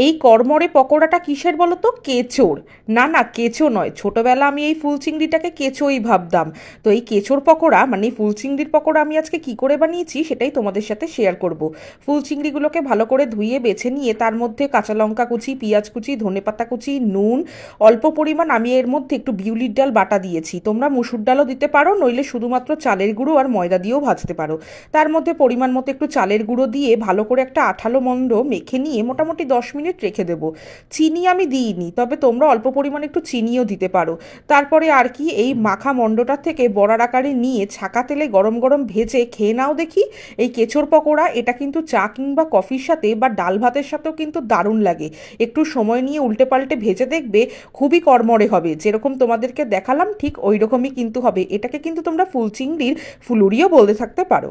এই কড়মড়ে পকোড়াটা কিসের বলো তো? কেঁচোর। না না, কেঁচো নয়, ছোটবেলা আমি এই ফুল চিংড়িটাকে কেঁচোই ভাবতাম। তো এই কেঁচোর পকোড়া মানে ফুল চিংড়ির পকোড়া আমি আজকে কি করে বানিয়েছি সেটাই তোমাদের সাথে শেয়ার করব। ফুল চিংড়িগুলোকে ভালো করে ধুয়ে বেছে নিয়ে তার মধ্যে কাঁচা লঙ্কা কুচি, পেঁয়াজ কুচি, ধনেপাতা কুচি, নুন, অল্প পরিমাণ আমি এর মধ্যে একটু বিউলির ডাল বাটা দিয়েছি। তোমরা মুসুর ডালও দিতে পারো, নইলে শুধুমাত্র চালের গুঁড়ো আর ময়দা দিয়েও ভাজতে পারো। তার মধ্যে পরিমাণ মতো একটু চালের গুঁড়ো দিয়ে ভালো করে একটা আঠালো মন্ড মেখে নিয়ে মোটামুটি 10 মিনিট রেখে দেবো। চিনি আমি দিইনি, তবে তোমরা অল্প পরিমাণে একটু চিনিও দিতে পারো। তারপরে আর কি, এই মাখা মন্ডটার থেকে বড়ার আকারে নিয়ে ছাকা তেলে গরম গরম ভেজে খেয়ে নাও দেখি। এই কেঁচোর পকোড়া এটা কিন্তু চা কিংবা কফির সাথে বা ডাল ভাতের সাথেও কিন্তু দারুণ লাগে। একটু সময় নিয়ে উল্টে পাল্টে ভেজে দেখবে, খুবই কড়মড়ে হবে। যেরকম তোমাদেরকে দেখালাম ঠিক ওই রকমই কিন্তু হবে। এটাকে কিন্তু তোমরা ফুল চিংড়ির ফুলুরিও বলতে থাকতে পারো।